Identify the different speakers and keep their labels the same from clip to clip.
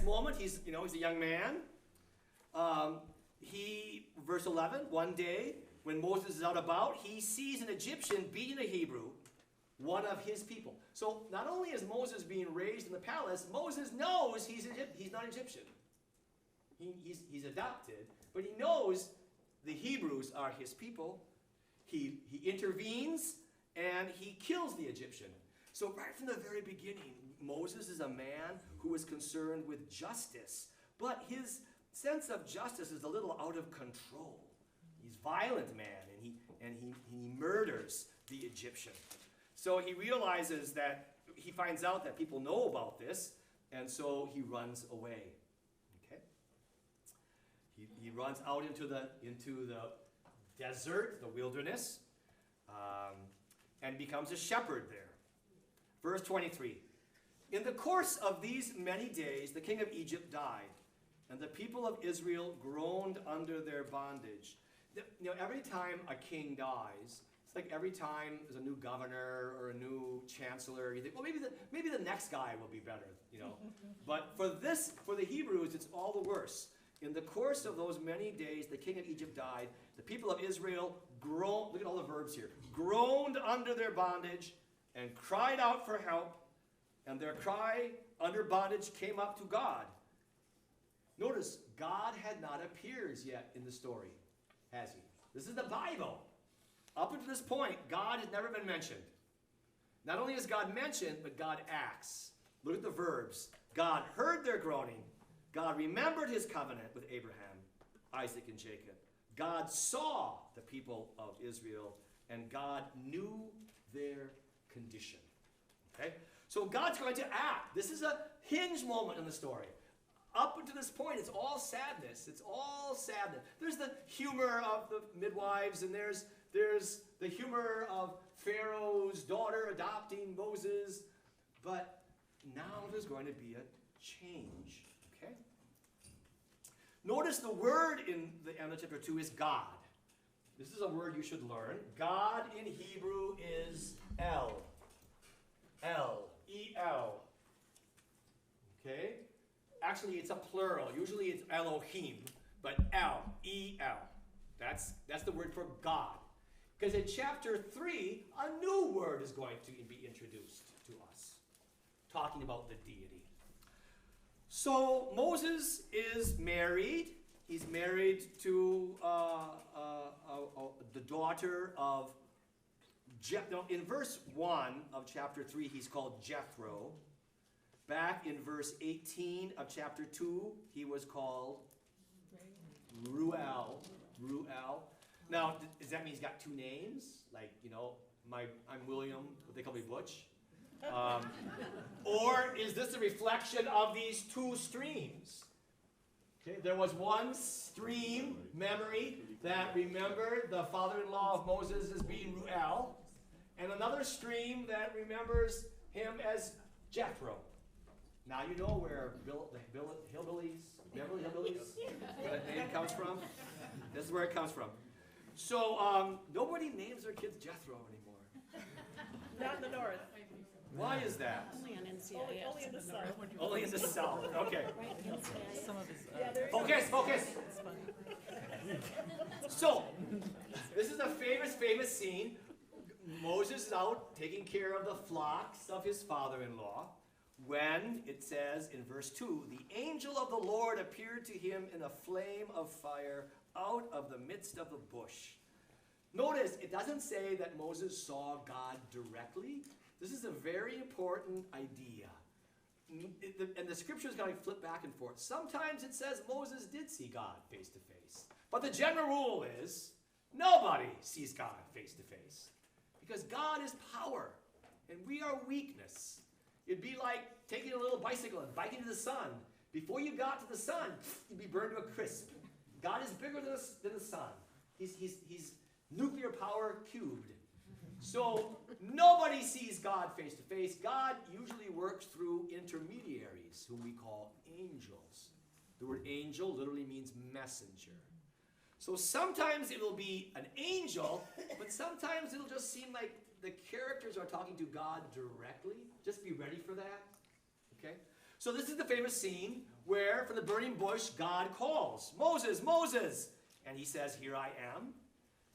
Speaker 1: moment, he's a young man. Verse 11, one day when Moses is out about, he sees an Egyptian beating a Hebrew, one of his people. So not only is Moses being raised in the palace, Moses knows he's not Egyptian. He's adopted, but he knows the Hebrews are his people. He intervenes and he kills the Egyptian. So right from the very beginning, Moses is a man who is concerned with justice, but his sense of justice is a little out of control. He's a violent man, and he murders the Egyptian. So he realizes that, he finds out that people know about this, and so he runs away. Okay? He runs out into the desert, the wilderness, and becomes a shepherd there. Verse 23. In the course of these many days, the king of Egypt died, and the people of Israel groaned under their bondage. Every time a king dies, it's like every time there's a new governor or a new chancellor, you think, well, maybe the next guy will be better, But for the Hebrews, it's all the worse. In the course of those many days, the king of Egypt died. The people of Israel groaned, look at all the verbs here, groaned under their bondage and cried out for help, and their cry under bondage came up to God. Notice, God had not appeared yet in the story, has he? This is the Bible. Up until this point, God has never been mentioned. Not only is God mentioned, but God acts. Look at the verbs. God heard their groaning. God remembered his covenant with Abraham, Isaac, and Jacob. God saw the people of Israel, and God knew their condition. Okay? So God's going to act. This is a hinge moment in the story. Up until this point, it's all sadness. It's all sadness. There's the humor of the midwives, and there's the humor of Pharaoh's daughter adopting Moses. But now there's going to be a change. Okay? Notice the word in the end of chapter 2 is God. This is a word you should learn. God in Hebrew is El. El. E-L. Okay? Actually, it's a plural. Usually it's Elohim, but El. E-L. That's the word for God. Because in chapter 3, a new word is going to be introduced to us, talking about the deity. So Moses is married. He's married to the daughter of Jethro. In verse 1 of chapter 3, he's called Jethro. Back in verse 18 of chapter 2, he was called Ruel. Now, does that mean he's got two names? Like, I'm William, but they call me Butch? Or is this a reflection of these two streams? Okay, there was one stream memory that remembered the father-in-law of Moses as being Ruel, and another stream that remembers him as Jethro. Now you know where Beverly Hillbillies, where that name comes from. This is where it comes from. So nobody names their kids Jethro anymore.
Speaker 2: Not in the north.
Speaker 1: Why is that?
Speaker 3: Only on NCIS.
Speaker 2: Only in the south.
Speaker 1: Only in the south. Okay.
Speaker 3: Some of his.
Speaker 1: Focus. So this is a famous scene. Moses is out taking care of the flocks of his father-in-law when it says in verse 2, the angel of the Lord appeared to him in a flame of fire out of the midst of the bush. Notice, it doesn't say that Moses saw God directly. This is a very important idea. And the scriptures kind of flip back and forth. Sometimes it says Moses did see God face to face. But the general rule is nobody sees God face to face. Because God is power, and we are weakness. It'd be like taking a little bicycle and biking to the sun. Before you got to the sun, you'd be burned to a crisp. God is bigger than the sun. He's nuclear power cubed. So nobody sees God face to face. God usually works through intermediaries, whom we call angels. The word angel literally means messenger. So sometimes it'll be an angel, but sometimes it'll just seem like the characters are talking to God directly. Just be ready for that. Okay? So this is the famous scene where from the burning bush God calls, Moses, Moses. And he says, here I am.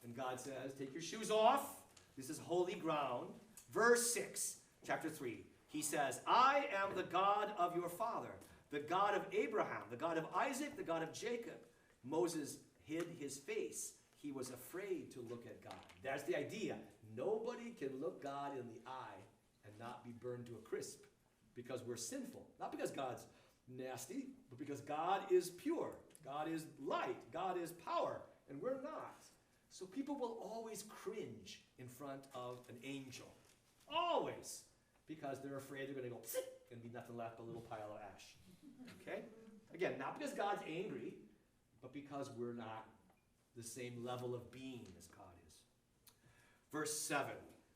Speaker 1: And God says, take your shoes off. This is holy ground. Verse 6, chapter 3. He says, I am the God of your father, the God of Abraham, the God of Isaac, the God of Jacob. Moses hid his face. He was afraid to look at God. That's the idea. Nobody can look God in the eye and not be burned to a crisp because we're sinful. Not because God's nasty, but because God is pure. God is light. God is power, and we're not. So people will always cringe in front of an angel. Always. Because they're afraid they're going to go sit and be nothing left but a little pile of ash. Okay? Again, not because God's angry, but because we're not the same level of being as God is. Verse 7.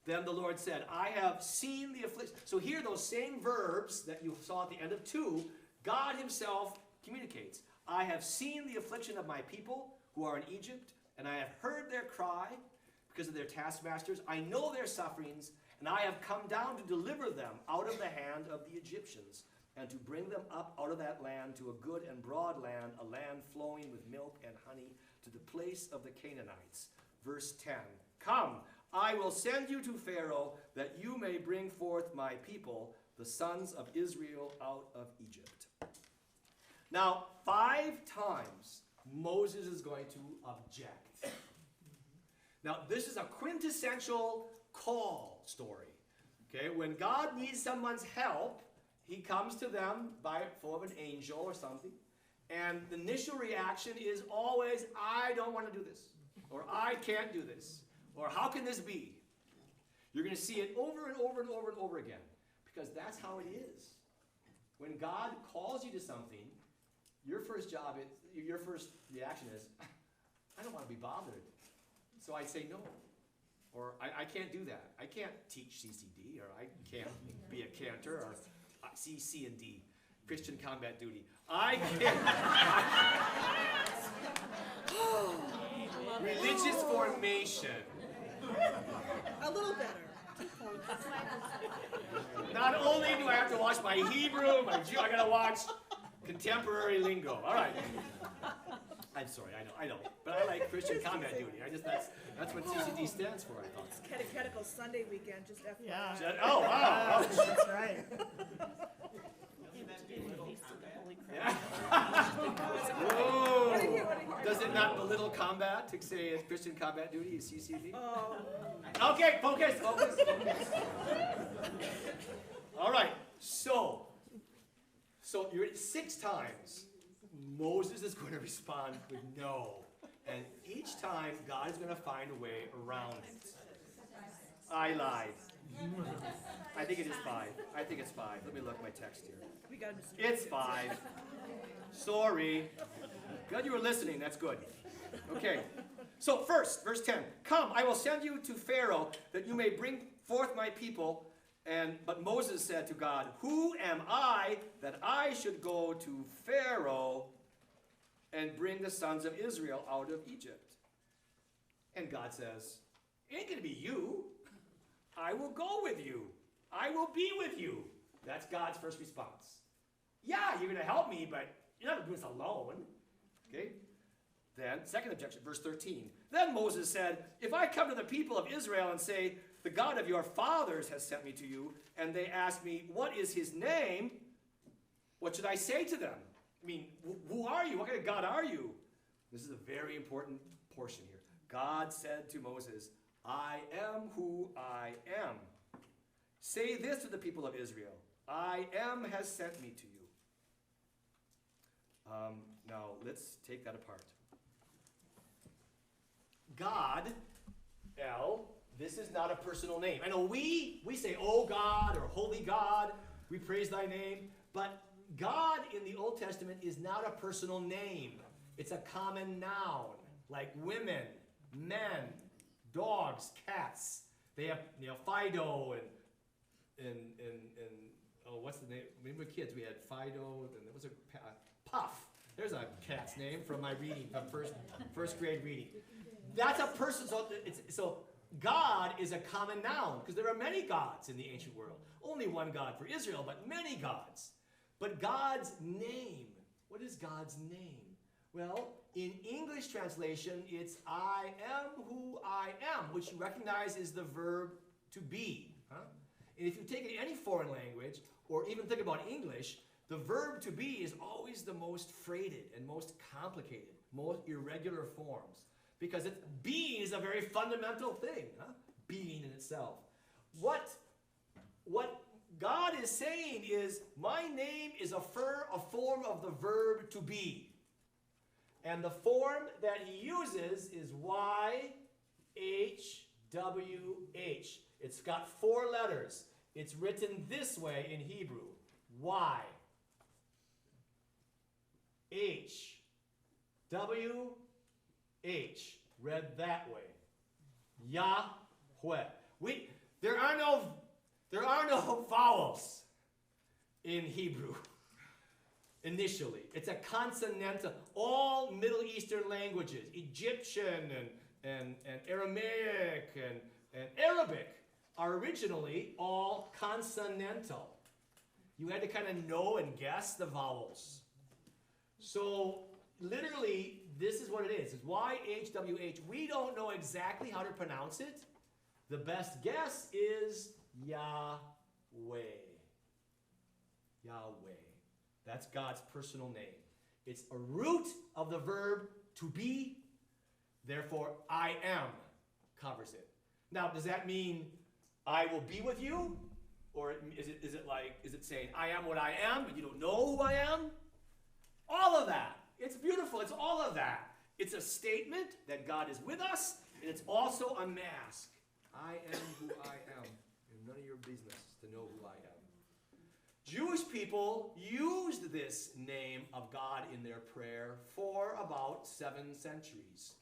Speaker 1: Then the Lord said, I have seen the affliction. So here, those same verbs that you saw at the end of 2, God himself communicates. I have seen the affliction of my people who are in Egypt, and I have heard their cry because of their taskmasters. I know their sufferings, and I have come down to deliver them out of the hand of the Egyptians, and to bring them up out of that land to a good and broad land, a land flowing with milk and honey, to the place of the Canaanites. Verse 10, come, I will send you to Pharaoh, that you may bring forth my people, the sons of Israel, out of Egypt. Now, 5 times, Moses is going to object. Now, this is a quintessential call story. Okay, when God needs someone's help, he comes to them by form of an angel or something, and the initial reaction is always, I don't want to do this, or I can't do this, or how can this be? You're going to see it over and over and over and over again, because that's how it is. When God calls you to something, your first reaction is, I don't want to be bothered, so I say no. Or I can't do that. I can't teach CCD, or I can't be a cantor, or C and D, Christian combat duty. I can't. Religious formation.
Speaker 2: A little better.
Speaker 1: Not only do I have to watch my Hebrew, my Jew, I gotta watch contemporary lingo. All right. I'm sorry, I know. But I like Christian combat duty. That's what CCD stands for, I thought.
Speaker 2: It's catechetical Sunday weekend, just FYI.
Speaker 3: Yeah.
Speaker 1: Oh, wow.
Speaker 2: That's right.
Speaker 1: Yeah.
Speaker 2: What did you
Speaker 1: Whoa. Does it not belittle combat to say it's Christian combat duty is CCD?
Speaker 2: Oh.
Speaker 1: Okay, focus. All right, so you're at 6 times. Moses is going to respond with no. And each time, God is going to find a way around it. I lied. I think it is 5. I think it's 5. Let me look at my text here.
Speaker 2: We got a mistake.
Speaker 1: It's 5. Sorry. Glad you were listening. That's good. Okay. So first, verse 10. Come, I will send you to Pharaoh, that you may bring forth my people. But Moses said to God, who am I that I should go to Pharaoh and bring the sons of Israel out of Egypt? And God says, it ain't going to be you. I will go with you. I will be with you. That's God's first response. Yeah, you're going to help me, but you're not going to do this alone. Okay? Then, second objection, verse 13. Then Moses said, if I come to the people of Israel and say, the God of your fathers has sent me to you, and they ask me, what is his name? What should I say to them? I mean, who are you? What kind of God are you? This is a very important portion here. God said to Moses, I am who I am. Say this to the people of Israel, I am has sent me to you. Now, let's take that apart. God, El, this is not a personal name. I know we say, oh God, or holy God, we praise thy name, but God in the Old Testament is not a personal name. It's a common noun, like women, men, dogs, cats. They have, Fido and what's the name? When we were kids, we had Fido, and there was a Puff. There's a cat's name from my reading, from first grade reading. That's a person. So God is a common noun because there are many gods in the ancient world. Only one God for Israel, but many gods. But God's name is God's name? Well, in English translation, it's I am who I am, which you recognize is the verb to be. Huh? And if you take it in any foreign language, or even think about English, the verb to be is always the most freighted and most complicated, most irregular forms. Because being is a very fundamental thing, huh? Being in itself. What God is saying is, my name is a form of the verb to be. And the form that he uses is Y-H-W-H. It's got 4 letters. It's written this way in Hebrew. Y. H. W. H. Read that way. Yahweh. There are no vowels in Hebrew. Initially, it's a consonantal. All Middle Eastern languages, Egyptian and Aramaic and Arabic, are originally all consonantal. You had to kind of know and guess the vowels. So literally, this is what it is. It's Y-H-W-H. We don't know exactly how to pronounce it. The best guess is Yahweh. Yahweh. That's God's personal name. It's a root of the verb to be. Therefore, I am covers it. Now, does that mean I will be with you? Or is it saying I am what I am, but you don't know who I am? All of that. It's beautiful. It's all of that. It's a statement that God is with us, and it's also a mask. I am who I am. And none of your business to know who I am. Jewish people used this name of God in their prayer for about 7 centuries.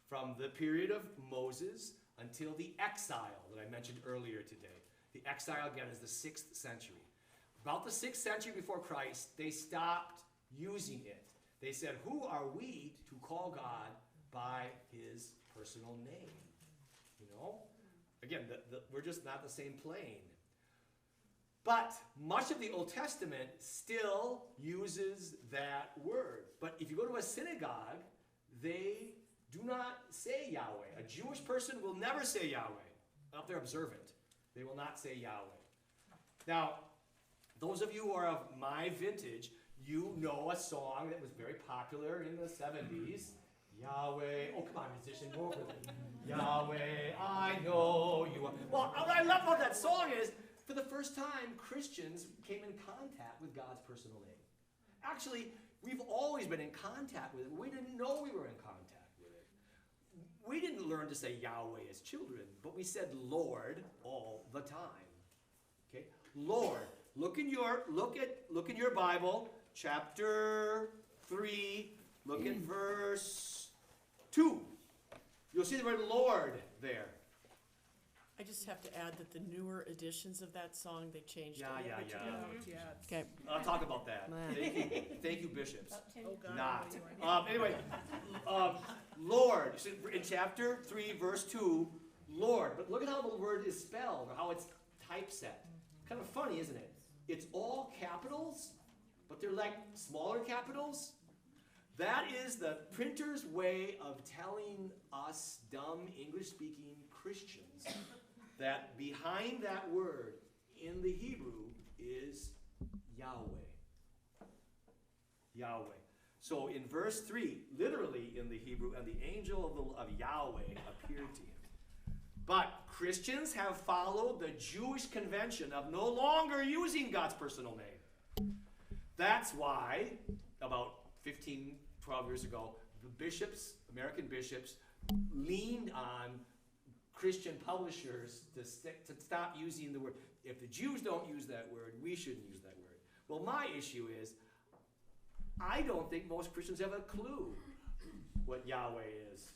Speaker 1: From the period of Moses until the exile that I mentioned earlier today. The exile, again, is the 6th century. About the 6th century before Christ, they stopped using it. They said, who are we to call God by his personal name? You know? Again, we're just not the same plane. But much of the Old Testament still uses that word. But if you go to a synagogue, they do not say Yahweh. A Jewish person will never say Yahweh. Not if they're observant. They will not say Yahweh. Now, those of you who are of my vintage, you know a song that was very popular in the 70s. Yahweh, oh come on musician, go over it. Yahweh, I know you are. Well, what I love about that song is, for the first time, Christians came in contact with God's personal name. Actually, we've always been in contact with it. We didn't know we were in contact with it. We didn't learn to say Yahweh as children, but we said Lord all the time. Okay? Lord. Look in your Bible, chapter 3, look at verse 2. You'll see the word Lord there.
Speaker 3: I just have to add that the newer editions of that song, they changed
Speaker 1: Yeah.
Speaker 3: Okay.
Speaker 1: I'll talk about that. Thank you, bishops.
Speaker 2: Oh, God.
Speaker 1: Not. Anyway, Lord. You see in chapter 3, verse 2, Lord. But look at how the word is spelled, or how it's typeset. Kind of funny, isn't it? It's all capitals, but they're like smaller capitals. That is the printer's way of telling us dumb English-speaking Christians that behind that word in the Hebrew is Yahweh. Yahweh. So in verse 3, literally in the Hebrew, and the angel of Yahweh appeared to him. But Christians have followed the Jewish convention of no longer using God's personal name. That's why, about 12 years ago, the bishops, American bishops, leaned on Christian publishers to stop using the word. If the Jews don't use that word, we shouldn't use that word. Well, my issue is, I don't think most Christians have a clue what Yahweh is.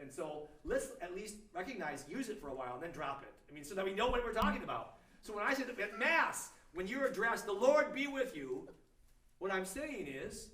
Speaker 1: And so let's at least use it for a while and then drop it. I mean, so that we know what we're talking about. So when I said at Mass, when you're addressed, the Lord be with you, what I'm saying is,